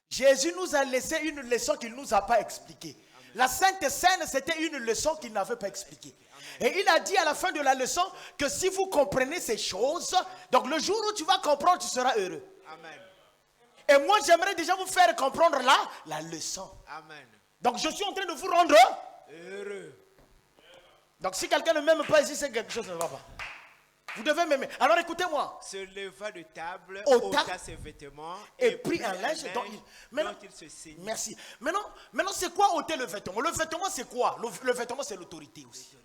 Jésus nous a laissé une leçon qu'il ne nous a pas expliquée. La Sainte Seine, c'était une leçon qu'il n'avait pas expliquée. Et il a dit à la fin de la leçon que si vous comprenez ces choses, donc le jour où tu vas comprendre, tu seras heureux. Amen. Et moi, j'aimerais déjà vous faire comprendre la leçon. Amen. Donc je suis en train de vous rendre. Heureux. Donc si quelqu'un ne m'aime pas ici, c'est quelque chose qui ne va pas. Vous devez m'aimer. Alors écoutez-moi. Se leva de table, Ôta ôta ses vêtements et prit un linge dont il se ceignit. Merci. Maintenant c'est quoi ôter le vêtement? Le vêtement c'est quoi? Le vêtement c'est l'autorité aussi.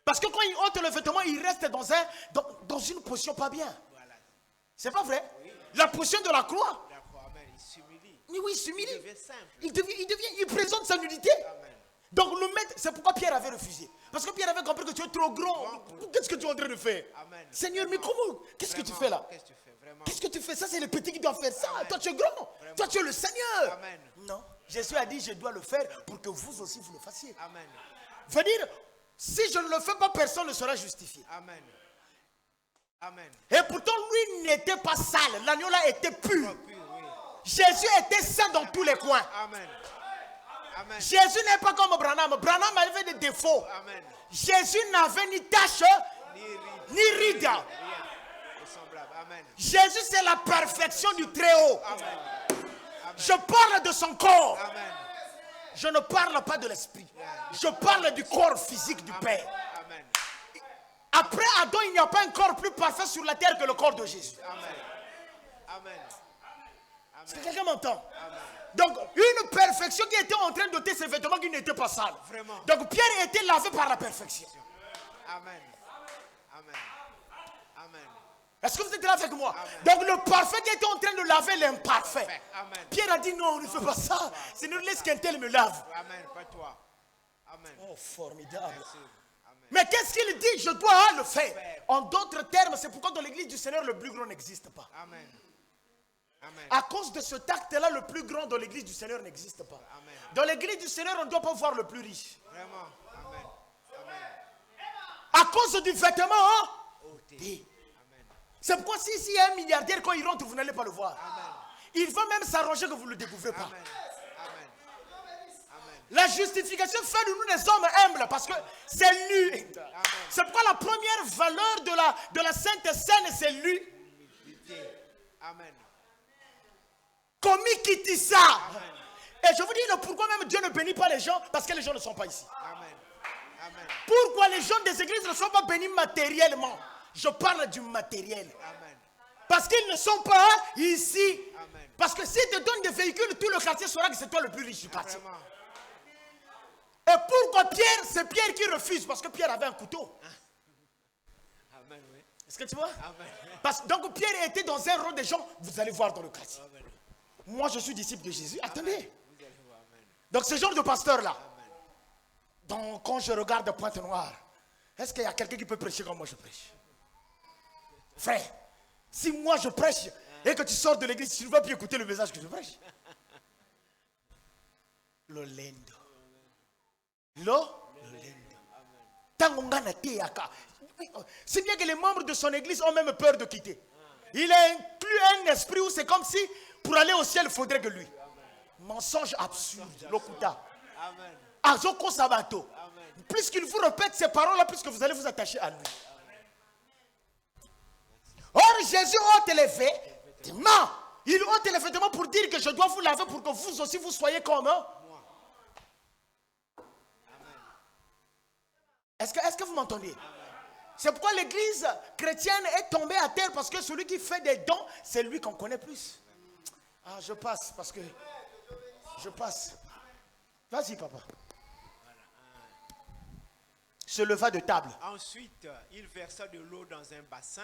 Parce que quand il ôte le vêtement, il reste dans une position pas bien. Voilà. C'est pas vrai? La position de la croix. D'accord. Amen. Il s'humilie. Mais oui, il s'humilie. Il devient simple. Il présente sa nudité. Amen. Donc le maître, c'est pourquoi Pierre avait refusé. Parce que Pierre avait compris que tu es trop grand. Qu'est-ce que tu es en train de faire? Amen. Seigneur, mais comment? Qu'est-ce que tu fais là? Qu'est-ce que tu fais vraiment? Qu'est-ce que tu fais? Ça, c'est les petits qui doivent faire ça. Amen. Toi, tu es grand. Vraiment. Toi, tu es le Seigneur. Amen. Non. Jésus a dit, je dois le faire pour que vous aussi, vous le fassiez. Amen. Veut dire, si je ne le fais pas, personne ne sera justifié. Amen. Amen. Et pourtant, lui n'était pas sale. L'agneau-là était pur. Oh, pur, oui. Jésus était saint dans tous les coins. Amen. Amen. Jésus n'est pas comme Branham. Branham avait des défauts. Amen. Jésus n'avait ni tache, ni ride. Rien de semblable. Amen. Jésus, c'est la perfection du Très-Haut. Amen. Je parle de son corps. Amen. Je ne parle pas de l'esprit. Je parle du corps physique du Père. Amen. Après Adam, il n'y a pas un corps plus parfait sur la terre que le corps de Jésus. Amen. Amen. Est-ce que quelqu'un m'entend? Amen. Donc, une perfection qui était en train d'ôter ses vêtements qui n'étaient pas sales. Vraiment. Donc, Pierre était lavé par la perfection. Amen. Amen. Amen. Est-ce que vous êtes là avec moi? Amen. Donc, le parfait qui était en train de laver l'imparfait. Amen. Pierre a dit non, ne fais pas ça. Sinon, laisse qu'un tel me lave. Amen. Pas toi. Amen. Oh, formidable. Merci. Amen. Mais qu'est-ce qu'il dit? Je dois le faire. En d'autres termes, c'est pourquoi dans l'église du Seigneur, le plus grand n'existe pas. Amen. Amen. À cause de ce acte-là, le plus grand dans l'église du Seigneur n'existe pas. Amen. Dans l'église du Seigneur, on ne doit pas voir le plus riche. Vraiment. Amen. Amen. À cause du vêtement, hein? Ôté. Dit. Amen. C'est pourquoi s'il y a un milliardaire, quand il rentre, vous n'allez pas le voir. Amen. Il va même s'arranger que vous ne le découvrez pas. Amen. Amen. Amen. La justification fait de nous des hommes humbles parce que c'est lui. C'est pourquoi la première valeur de la Sainte Seine, c'est lui. Humilité. Amen. Commis qui dit ça. Amen. Et je vous dis le pourquoi même Dieu ne bénit pas les gens, parce que les gens ne sont pas ici. Amen. Amen. Pourquoi les gens des églises ne sont pas bénis matériellement? Je parle du matériel. Amen. Parce qu'ils ne sont pas ici. Amen. Parce que si tu te donnes des véhicules, tout le quartier saura que c'est toi le plus riche du quartier. Vraiment. Et pourquoi Pierre? C'est Pierre qui refuse, parce que Pierre avait un couteau. Amen. Oui. Est-ce que tu vois? Amen. Donc Pierre était dans un rôle des gens, vous allez voir dans le quartier. Amen. Moi je suis disciple de Jésus. Attendez. Vous allez voir. Amen. Donc ce genre de pasteur-là, Amen. donc quand je regarde Pointe-Noire, est-ce qu'il y a quelqu'un qui peut prêcher comme moi je prêche? Frère, si moi je prêche et que tu sors de l'église, tu ne vas plus écouter le message que je prêche. Lolendo. Lolendo. Tangongana teyaka. C'est bien que les membres de son église ont même peur de quitter. Il a inclus un esprit où c'est comme si pour aller au ciel, il faudrait que lui. Mensonge absurde. Lokuta. Amen. Azoko Sabato. Amen. Plus qu'il vous répète ces paroles-là, plus que vous allez vous attacher à lui. Or, Jésus ôte les vêtements. Il ôte les vêtements pour dire que je dois vous laver pour que vous aussi vous soyez comme eux. Est-ce que vous m'entendez? C'est pourquoi l'église chrétienne est tombée à terre, parce que celui qui fait des dons, c'est lui qu'on connaît plus. Ah, je passe parce que... Je passe. Vas-y, papa. Se leva de table. Ensuite, il versa de l'eau dans un bassin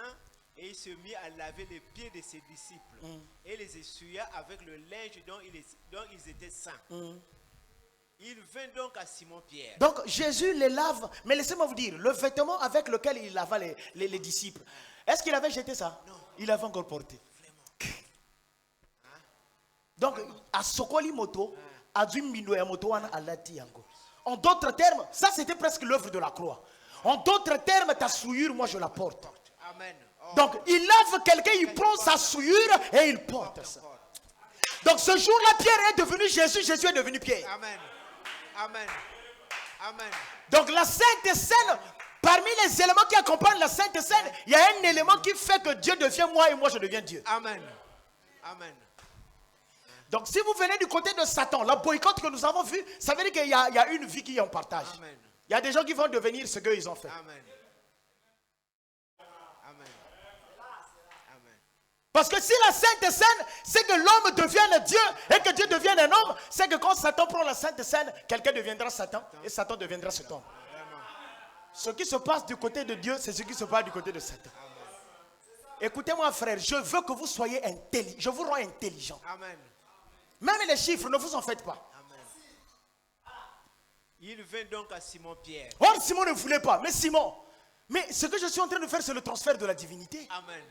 et il se mit à laver les pieds de ses disciples et les essuya avec le linge dont ils étaient saints. Il vint donc à Simon-Pierre. Donc Jésus les lave. Mais laissez-moi vous dire, le vêtement avec lequel il lava les disciples, est-ce qu'il avait jeté ça? Non. Il avait encore porté. Donc, à Sokoli Moto, à Dumino et Moto, à Latiango. En d'autres termes, ça c'était presque l'œuvre de la croix. En d'autres termes, ta souillure, moi je la porte. Amen. Oh. Donc, il lave quelqu'un, il prend sa souillure et il porte ça. Donc, ce jour-là, Pierre est devenu Jésus, Jésus est devenu Pierre. Amen. Amen. Amen. Donc, la Sainte Seine, parmi les éléments qui accompagnent la Sainte Seine, il y a un élément qui fait que Dieu devient moi et moi je deviens Dieu. Amen. Amen. Donc, si vous venez du côté de Satan, la boycott que nous avons vu, ça veut dire qu'il y a une vie qui est en partage. Amen. Il y a des gens qui vont devenir ce qu'ils ont fait. Amen. Amen. Amen. Parce que si la Sainte Seine, c'est que l'homme devienne Dieu et que Dieu devienne un homme, c'est que quand Satan prend la Sainte Seine, quelqu'un deviendra Satan et Satan deviendra cet homme. Vraiment. Ce qui se passe du côté de Dieu, c'est ce qui se passe du côté de Satan. Écoutez-moi, frère, je veux que vous soyez intelligent. Je vous rends intelligent. Amen. Même les chiffres, ne vous en faites pas. Amen. Il vint donc à Simon-Pierre. Or, Simon ne voulait pas. Mais Simon, mais ce que je suis en train de faire, c'est le transfert de la divinité. Amen.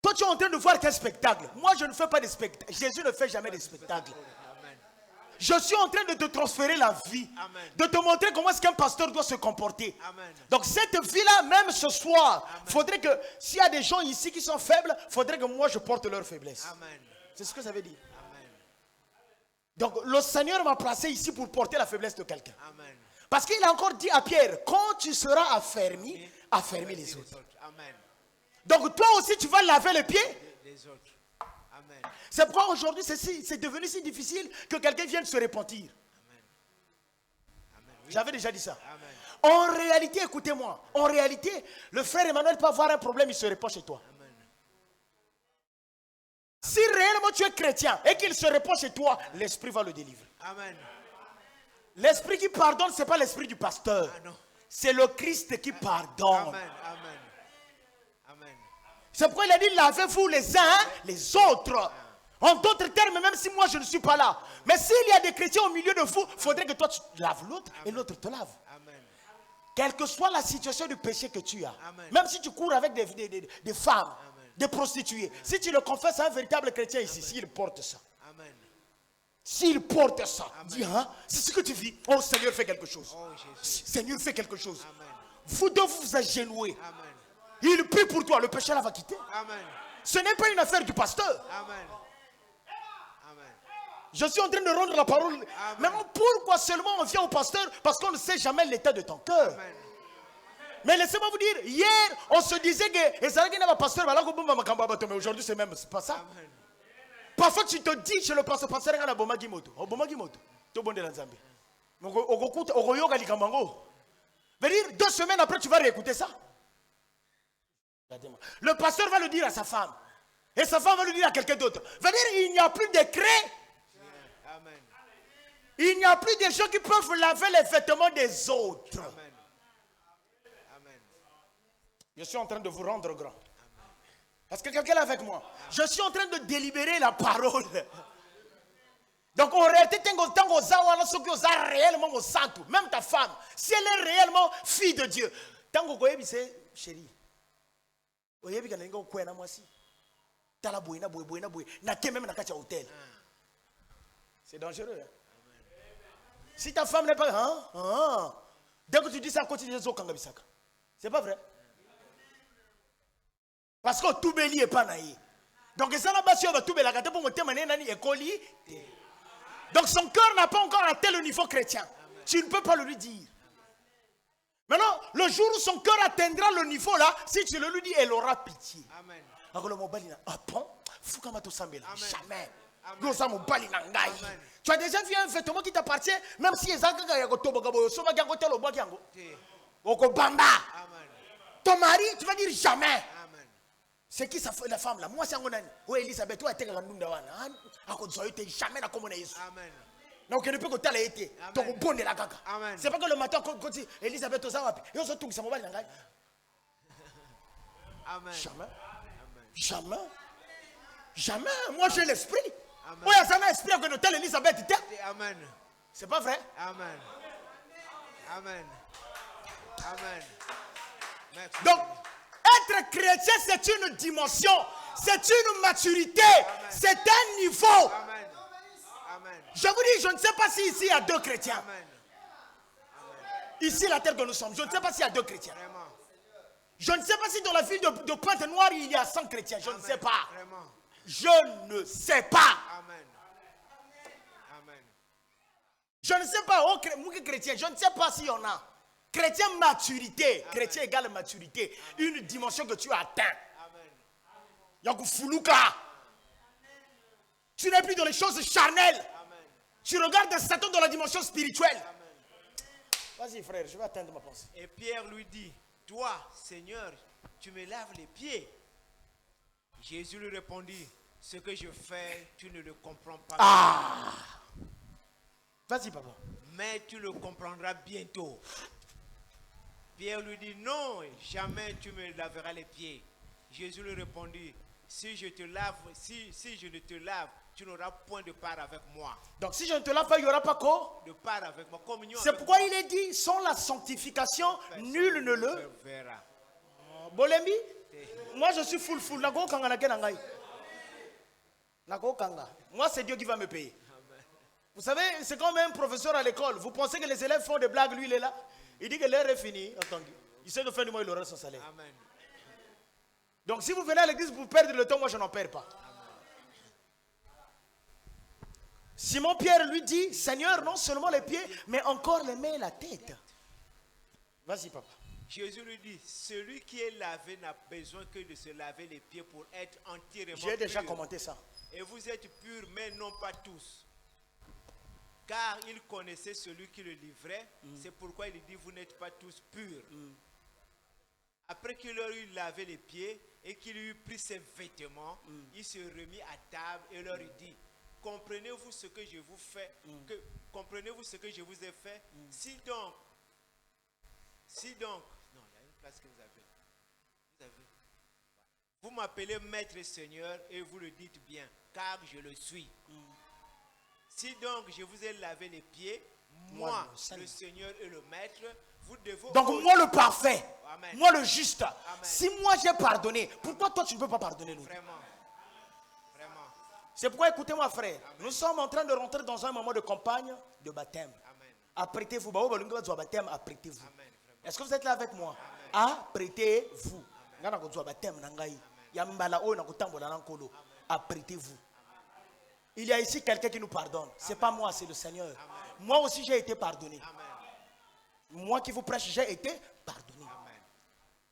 Toi, tu es en train de voir quel spectacle. Moi, je ne fais pas de spectacle. Jésus ne fait jamais de spectacle. Amen. Je suis en train de te transférer la vie. Amen. De te montrer comment est-ce qu'un pasteur doit se comporter. Amen. Donc cette vie-là, même ce soir, il faudrait que, s'il y a des gens ici qui sont faibles, il faudrait que moi je porte leur faiblesse. Amen. C'est ce que ça veut dire. Amen. Donc le Seigneur m'a placé ici pour porter la faiblesse de quelqu'un. Amen. Parce qu'il a encore dit à Pierre, quand tu seras affermi, affermis les autres. Amen. Donc toi aussi tu vas laver les pieds. Les autres. Amen. C'est pourquoi aujourd'hui c'est devenu si difficile que quelqu'un vienne se repentir. Amen. Oui. J'avais déjà dit ça. Amen. En réalité, écoutez-moi, en réalité, le frère Emmanuel peut avoir un problème, il se répand chez toi. Amen. Si réellement tu es chrétien et qu'il se répand chez toi, l'esprit va le délivrer. Amen. L'esprit qui pardonne, ce n'est pas l'esprit du pasteur. Ah non. C'est le Christ qui pardonne. Amen. Amen. Amen. C'est pourquoi il a dit, lavez-vous les uns les autres. En d'autres termes, même si moi je ne suis pas là. Mais s'il y a des chrétiens au milieu de vous, il faudrait que toi tu laves l'autre et l'autre te lave. Amen. Quelle que soit la situation de péché que tu as. Amen. Même si tu cours avec des femmes, Amen. des prostituées. Si tu le confesses à un véritable chrétien ici, s'il porte ça. Amen. S'il porte ça, Amen. dis, hein, c'est ce que tu vis. Oh Seigneur, fais quelque chose. Oh Jésus. Seigneur, fais quelque chose. Amen. Vous deux vous agenouillez. Amen. Il prie pour toi, le péché là va quitter. Amen. Ce n'est pas une affaire du pasteur. Amen. Amen. Je suis en train de rendre la parole. Mais pourquoi seulement on vient au pasteur? Parce qu'on ne sait jamais l'état de ton cœur. Amen. Mais laissez-moi vous dire, hier, on se disait que Ezra n'est pas pasteur, mais aujourd'hui c'est même pas ça. Amen. Parfois tu te dis chez le pasteur, pasteur est Boma Gimoto. Boma Gimoto. Tout bon de la Zambie. Veut dire, 2 semaines après, tu vas réécouter ça. Le pasteur va le dire à sa femme. Et sa femme va le dire à quelqu'un d'autre. Veut dire, il n'y a plus de décret. Amen. Il n'y a plus de gens qui peuvent laver les vêtements des autres. Amen. Amen. Je suis en train de vous rendre grand. Est-ce que quelqu'un est avec moi? Je suis en train de délibérer la parole. Donc en réalité, réellement au centre, même ta femme, si elle est réellement fille de Dieu, tant que vous c'est chérie. Vous avez vu que vous avez moi si. C'est dangereux. Hein? Si ta femme n'est pas. Dès que tu dis ça, continue de faire. C'est pas vrai. Parce que tout béli est pas naïf. Donc ça n'a pas sûr de tout béli. Donc son cœur n'a pas encore atteint le niveau chrétien. Tu ne peux pas le lui dire. Maintenant, le jour où son cœur atteindra le niveau là, si tu le lui dis, elle aura pitié. Amen. Ah bon? Jamais. Amen. Tu as déjà vu un vêtement qui t'appartient, même si les Amen. ton mari, tu vas dire jamais. Amen. C'est qui la femme là? Moi c'est un gonani. Oui, Elisabeth, tu as été jamais na komona Yesu. Amen. Donc il ne peut que t'aller été. Donc bon de la gaga. Amen. C'est pas que le matin quand tu Elisabeth aux awapi. Et on se tourne ça mobile nangai. Amen. Jamais. Amen. Jamais. Jamais. Moi j'ai l'esprit. Amen. Oui, ça n'a esprit que de telle Elisabeth. Amen. C'est pas vrai? Amen. Amen. Amen. Merci. Donc être chrétien c'est une dimension, c'est une maturité, c'est un niveau. Amen. Amen. Je vous dis, je ne sais pas si ici il y a 2 chrétiens. Amen. Ici, la terre que nous sommes, je ne sais pas s'il y a 2 chrétiens. Vraiment. Je ne sais pas si dans la ville de Pointe-Noire, il y a 100 chrétiens. Je ne sais pas. Vraiment. Je ne sais pas. Amen. Amen. Je ne sais pas. Oh, chrétien, je ne sais pas s'il y en a. Chrétien, maturité. Amen. Chrétien égale maturité. Une dimension que tu as atteint. Amen. Yakufuluka. Tu n'es plus dans les choses charnelles. Amen. Tu regardes Satan dans la dimension spirituelle. Amen. Vas-y, frère, je vais atteindre ma pensée. Et Pierre lui dit, toi, Seigneur, tu me laves les pieds. Jésus lui répondit, ce que je fais, tu ne le comprends pas. Ah! Vas-y, papa. Mais tu le comprendras bientôt. Pierre lui dit, non, jamais tu me laveras les pieds. Jésus lui répondit, si je te lave, si je ne te lave, tu n'auras point de part avec moi. Donc si je ne te lave pas, il n'y aura pas quoi? De part avec moi, communion. C'est pourquoi il est dit, sans la sanctification, nul ne le verra. Bolembi? Moi je suis full. Nako kanga na kena ngai. Nako kanga. Moi c'est Dieu qui va me payer. Vous savez, c'est comme un professeur à l'école. Vous pensez que les élèves font des blagues, lui il est là. Il dit que l'heure est finie. Il sait de fin du mois il aura son salaire. Amen. Donc si vous venez à l'église pour perdre le temps, moi je n'en perds pas. Simon Pierre lui dit, Seigneur, non seulement les pieds, mais encore les mains et la tête. Vas-y, papa. Jésus lui dit, celui qui est lavé n'a besoin que de se laver les pieds pour être entièrement pur. J'ai déjà commenté ça. Et vous êtes purs, mais non pas tous. Car il connaissait celui qui le livrait. C'est pourquoi il dit, vous n'êtes pas tous purs. Après qu'il leur eut lavé les pieds et qu'il eut pris ses vêtements, il se remit à table et leur dit, comprenez-vous ce que je vous fais, comprenez-vous ce que je vous ai fait? Si donc, non, il y a une place que vous avez. Vous m'appelez maître et seigneur et vous le dites bien, car je le suis. Si donc je vous ai lavé les pieds, moi, le Seigneur et le maître, vous devez... Donc moi le parfait, Amen. moi le juste. Amen. Si moi j'ai pardonné, pourquoi toi tu ne peux pas pardonner l'autre? Vraiment. C'est pourquoi, écoutez-moi frère, nous sommes en train de rentrer dans un moment de campagne de baptême. Apprêtez-vous. Apprêtez-vous. Est-ce que vous êtes là avec moi? Apprêtez-vous. Apprêtez-vous. Il y a ici quelqu'un qui nous pardonne. Ce n'est pas moi, c'est le Seigneur. Amen. Moi aussi j'ai été pardonné. Amen. Moi qui vous prêche, j'ai été pardonné. Amen.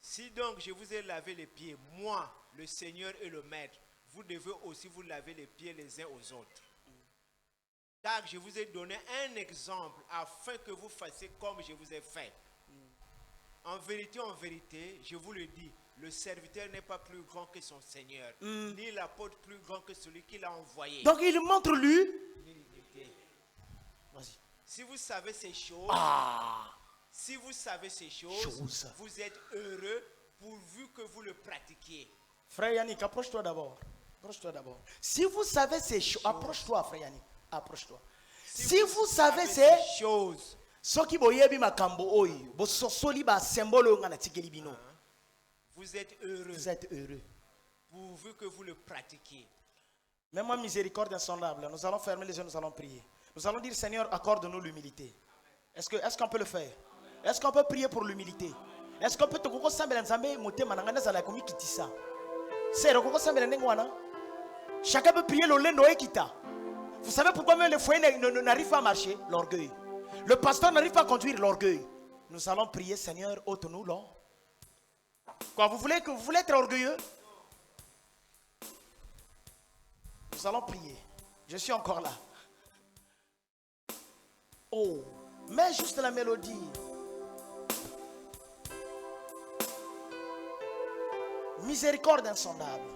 Si donc je vous ai lavé les pieds, moi, le Seigneur et le Maître, vous devez aussi vous laver les pieds les uns aux autres. Car je vous ai donné un exemple afin que vous fassiez comme je vous ai fait. En vérité, je vous le dis, le serviteur n'est pas plus grand que son Seigneur, ni l'apôtre plus grand que celui qui l'a envoyé. Donc il montre lui. Vas-y. Si vous savez ces choses, vous êtes heureux pourvu que vous le pratiquiez. Frère Yannick, approche-toi d'abord. Si vous savez ces choses, approche-toi, frère Yannick. Approche-toi. Si vous savez ces choses, vous êtes heureux. Vous êtes heureux. Pourvu que vous le pratiquiez. Même moi, miséricorde insondable. Nous allons fermer les yeux, nous allons prier. Nous allons dire, Seigneur, accorde-nous l'humilité. Est-ce qu'on peut le faire? Est-ce qu'on peut prier pour l'humilité? Est-ce qu'on peut te chacun peut prier le kita. Vous savez pourquoi même le foyer n'arrive pas à marcher? L'orgueil. Le pasteur n'arrive pas à conduire l'orgueil. Nous allons prier, Seigneur, ôte-nous l'or. Quoi, vous voulez être orgueilleux? Nous allons prier. Je suis encore là. Oh, mets juste la mélodie. Miséricorde insondable.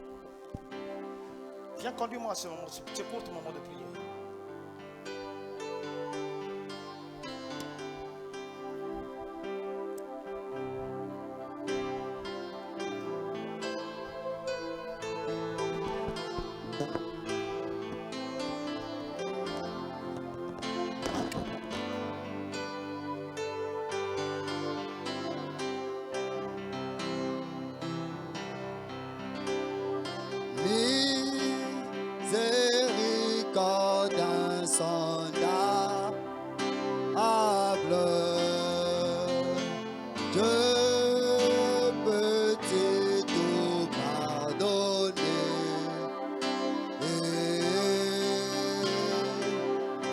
Viens, conduis-moi à ce moment, ce court moment de prière. Miséricorde insondable, Dieu peut-il tout pardonner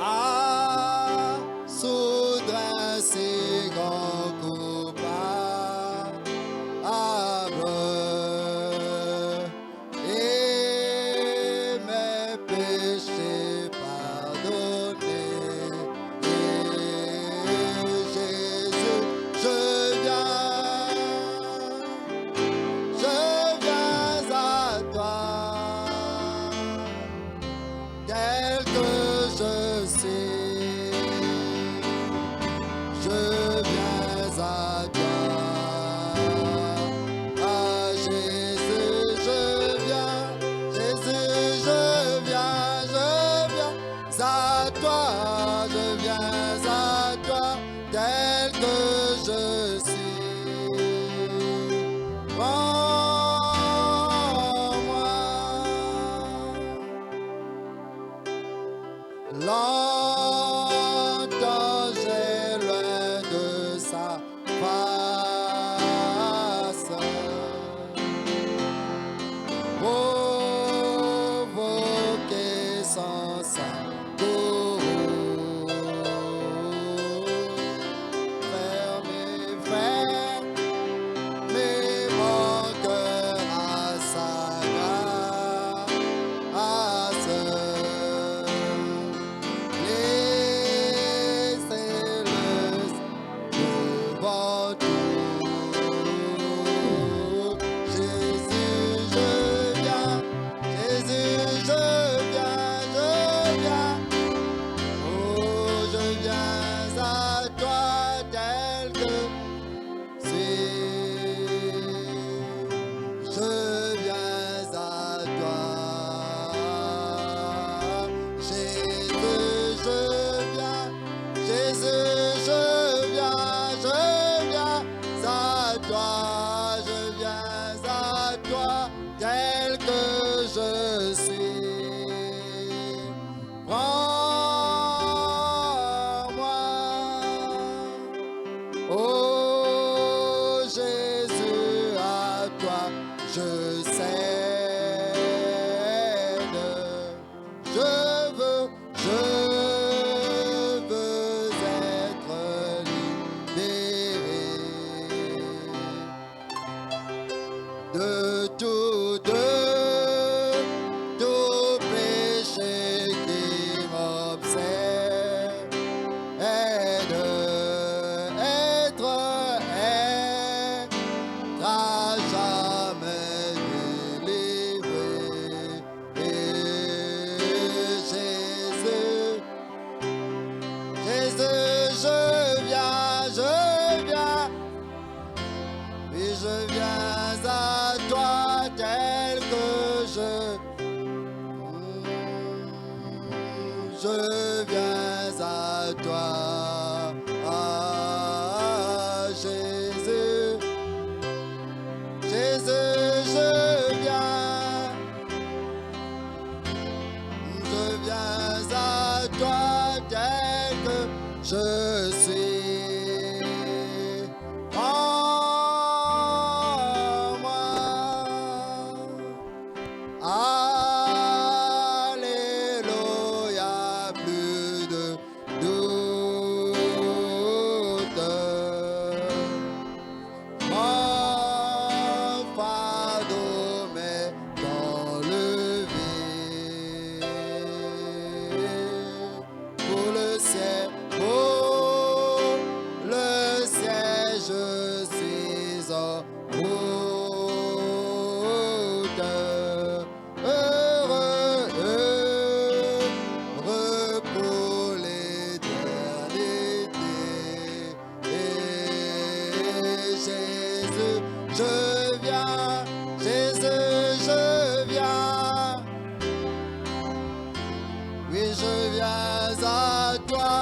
à soudain si grand coupable et mes péchés pardonnés. Jésus, je viens à toi, tel que je suis, je viens à toi. Ah Jésus, je viens à toi, je viens à toi, tel que je suis. Prends-moi. Longtemps j'ai loin de sa face, provoqué sans savoir, fermez mon cœur à sa grâce. Jésus, je viens, oui, je viens à toi tel que je viens à toi, Jésus, Jésus, je viens à toi tel que je suis. Prends-moi. Alléluia, plus de doute. Mon fardeau m'est enlevé. Pour le ciel, je suis en route. Heureux pour l'éternité. Et Jésus, je viens. Jésus, je viens. Oui, je viens à toi.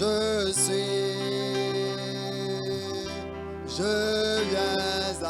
Je suis. Je viens à